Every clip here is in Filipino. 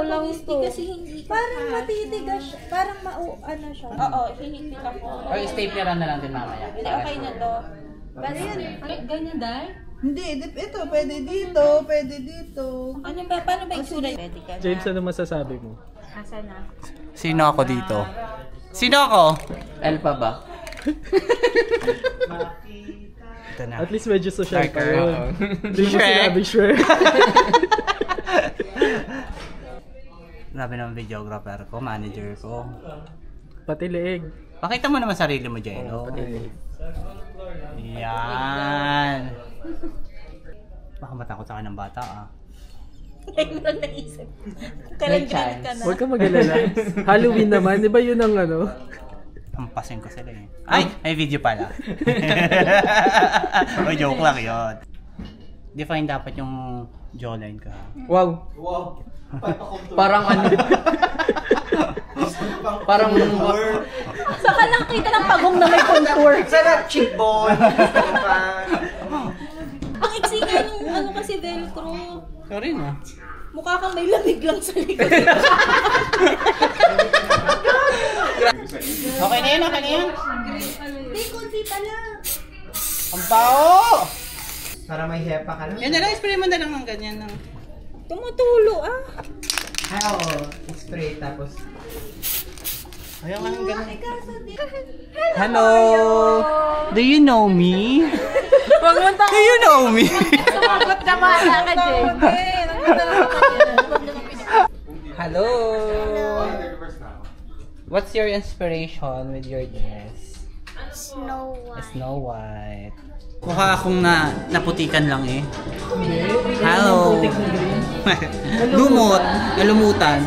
lang ito. Kasi hindi parang matitigas siya. Parang ano siya. Oo, hinihigpit ako. Or stapleran na lang din mamaya. Hindi, okay na to. Basta yan. Ganyan dahil? Hindi, ito. Pwede dito. Pwede dito. Ano ba? Paano ba itsura? Pwede ka na. James, ano masasabi mo? Asa na? Sino ako dito? Sino ako? Elpa ba? Ito na. At least medyo social pa yun. Hindi mo Shrek. sinabi Shrek. Grabe naman videographer ko, manager ko. Pati leeg. Pakita mo naman sarili mo, Jello. Pati leeg. Yan. Baka matakot sa akin ng bata, ah. Ngayon mo lang naisip. Kalandian ka na. Huwag ka mag-alala. Halloween naman, di ba yun ang ano? Pampasin ko sila eh. Ay! May video pala. O, joke lang yun. Define dapat yung jawline ka. Wow! Parang ano? Parang Saka lang kita ng pagong na may contour. Sarap cheekbone. Ang iksi nga nung ano kasi velcro. Sorry na. Mukha kang may lamig lang sa likod. Okay na yun, okay na yun. Hindi, kunti pa lang. Ang bao! Para may hepa ka na. Yan na lang, spray mo na lang ng ganyan. Ng... Tumutulo ah. Ay, oo. Spray tapos. Ayaw ka ng ganyan. Hello! Do you know me? Huwag mo Do you know me? Sumagot ka mala ka, Jay. Hello! What's your inspiration with your dress? Snow White. Snow White. Mukha akong naputikan lang eh. Hello! Lumot! Nalumutan.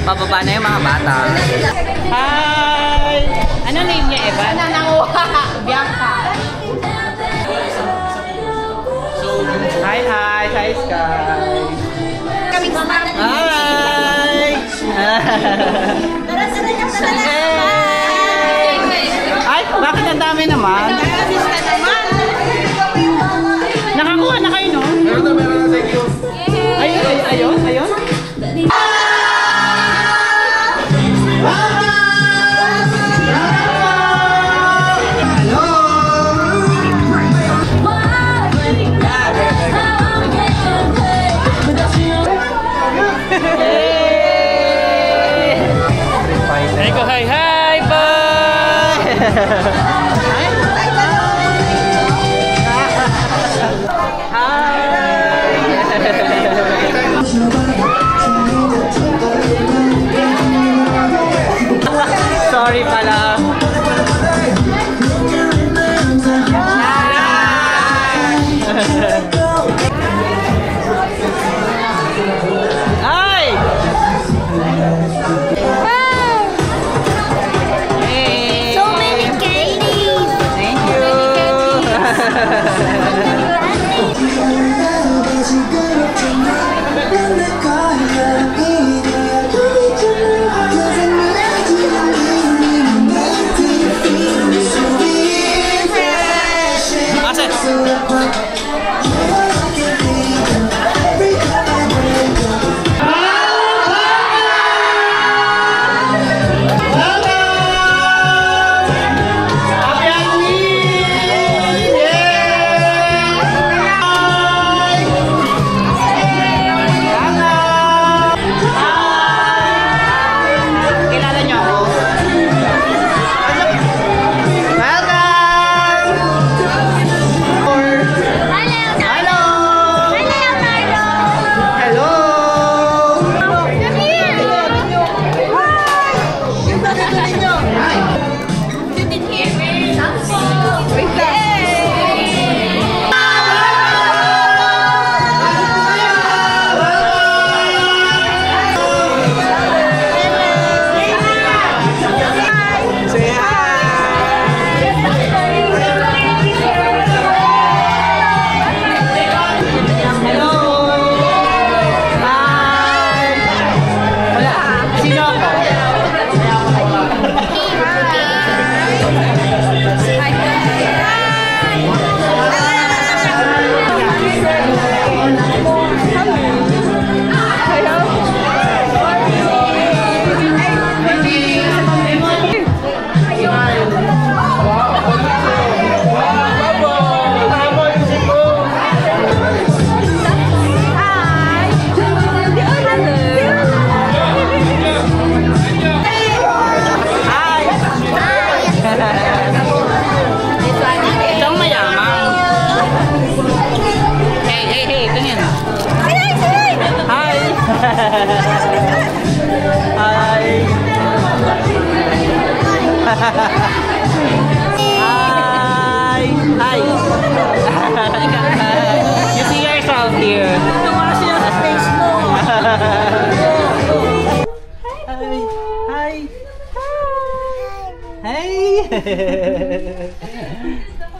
Pababa na yung mga bata. Hi! Ano name niya, Evan? Bianca. Hi, hi! Hi, Sky! Kaming smart. Hi! Tara. Ay, bakit ang dami naman? Nakakuha na kayo, no? Meron na, thank you. Ayun. Hi, bye! Sorry pala. Ay! So many candies. Thank you.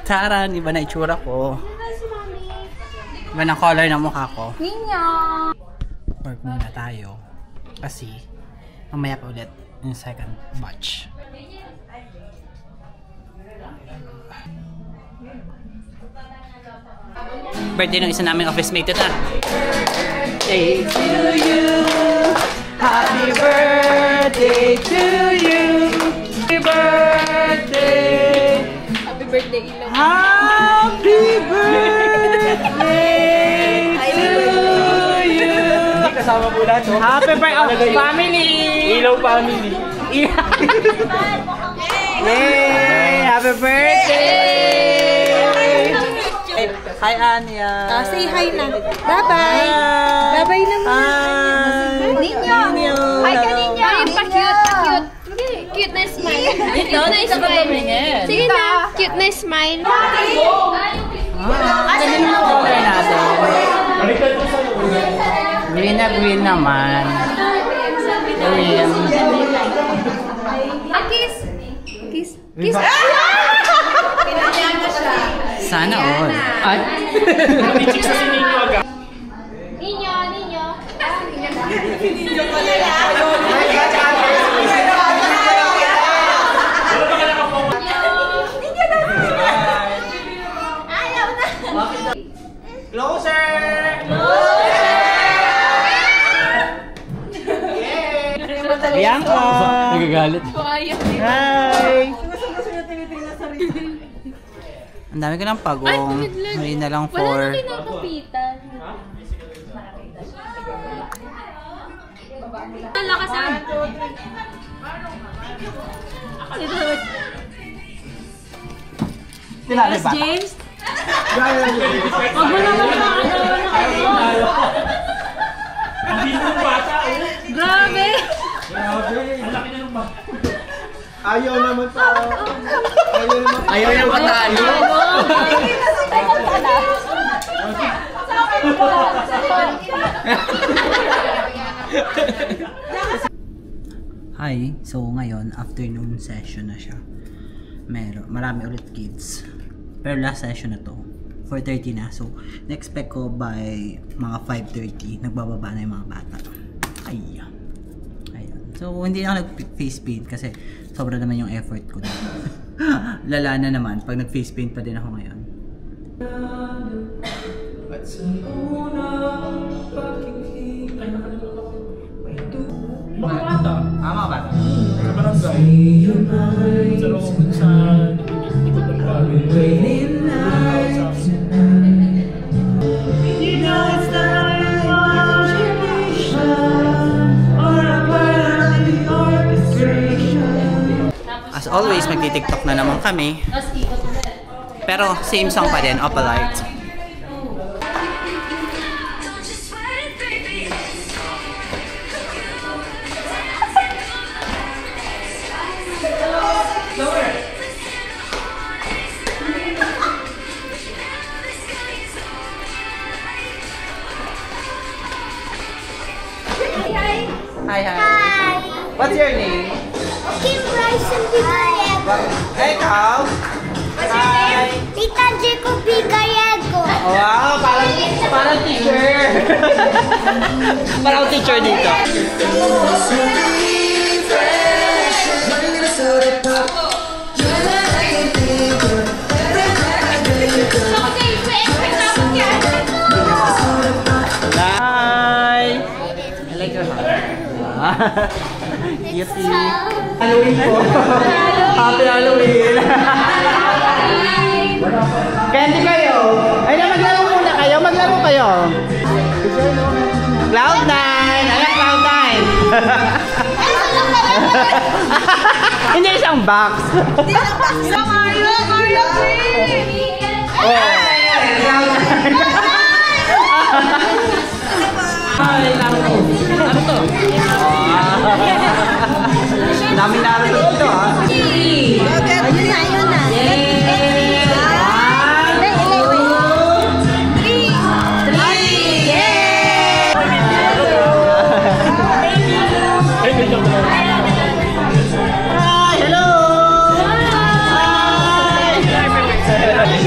Taran! Iba na itsura ko. Iba na color ng mukha ko. Ninyo! Work muna tayo. Kasi, mamaya pa ulit yung second batch. Birthday ng isa naming office mate ito. Day to you! Happy birthday to you! Happy birthday! Happy birthday, Ilaw. Happy birthday to you! Hindi kasama po lahat, no? Happy birthday, family! Ilaw family. Yay! Happy birthday! Hi, Anya! Say hi na. Bye-bye! Bye-bye naman! Ninyo! Hi ka, Ninyo! Ay, pa-cute! Cute na smile. Ito, naisa ka tumingin. Sige na, cute na smile. Ganun yung color natin. Green na green naman. Green. Kiss! Kiss! Kiss! Sana all. Ay! Chicks na si Ninyo agad. Ninyo! Ninyo! Closer! Bianca! Nagagalit. Hi! Ang dami ko ng pagong. Hindi na lang Wala for... na kinakapitan. Ang lakas ah. Tinali ba? James? Wag mo naman Hindi mo bata, Grabe! Ayaw naman pa. Ayaw naman pa. Ayaw yung patalo. Hi, so ngayon afternoon session na siya. Marami ulit kids. Pero last session na to. 4:30 na. So, na-expect ko by mga 5:30 nagbababa na yung mga bata. Ay. Ayun. So, hindi na ako nag-face paint kasi sobra naman yung effort ko dito. Lala na naman pag nag-face paint pa din ako ngayon. Mga bata. Mga bata. Sa barangay. Sa loob sa ikot ng bahay. As always, magti-TikTok na naman kami. Pero same song pa din, Opalite. Hi, hi. Hi! What's your name? Kim Bryson Vigariego. Ikaw? Hi. Tita Jacob Vigariego. Wow, parang teacher. Parang teacher dito. Hi. I like your heart. Cutie. Halloween po. Happy Halloween. Candy kayo. Ay na, maglaro muna kayo. Maglaro kayo. Cloud9. Ayan, Cloud9. Hindi isang box. Hindi lang pa sa Mario! Mario Queen! Ay, Naruto. Naruto. Dami Naruto dito, ha? Ayun na, ayun na. Hi, hello! Hi!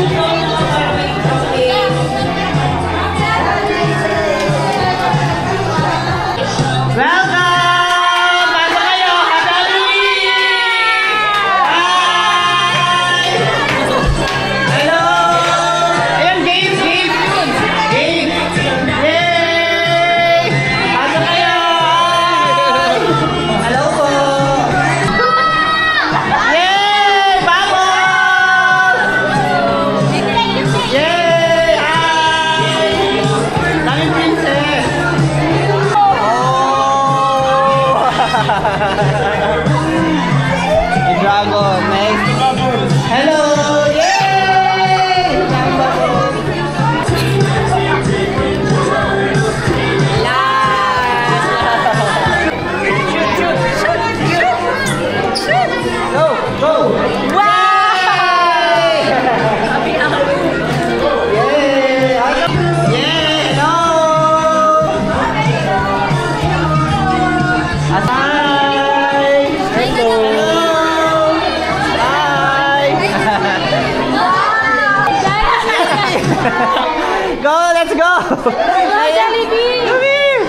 Jollibee! Come here!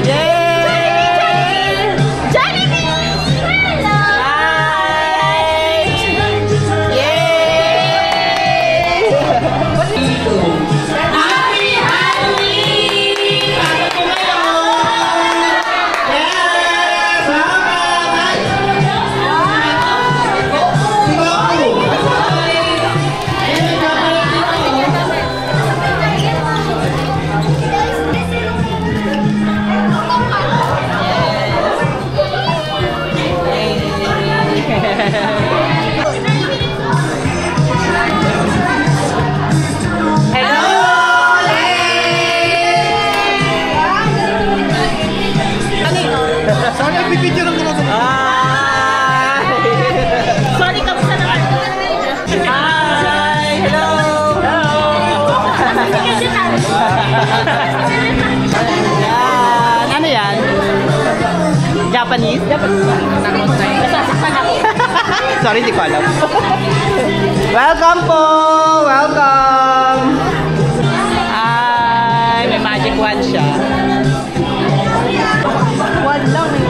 Yay! Jollibee! Hello! Hi! Yay! Happy Halloween! Pasok po ngayon! Yes! Sorry, nagpipicture ang gano'n. Sorry, kamusta naman? Hi! Hello! Yan! Ano yan? Japanese? Nasasaktan ako. Sorry, di ko alam. Welcome po! Welcome! Hi! May magic wand siya. Wand lang eh.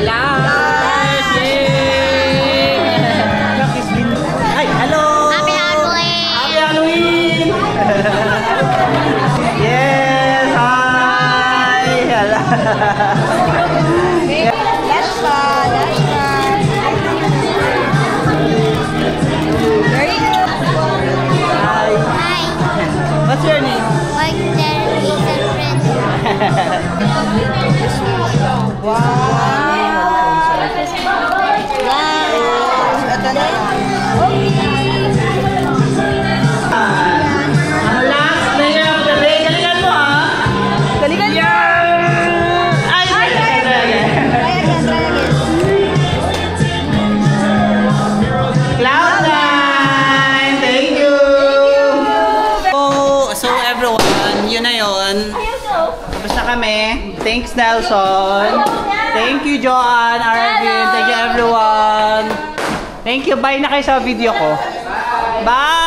Live! Yay! Ay, hello! Happy Halloween! Happy Halloween! Yes! Hi! Hello! Hi! Hi! What's your name? Like there is a friend. Ang last player of the day. Galingan mo ha! Galingan mo! Ay! Cloud9! Thank you! So everyone, yun na yun. Tapos na kami. Thanks Nelson. Thank you Joanne, Arvin. Thank you everyone. Thank you. Bye na kayo sa video ko. Bye!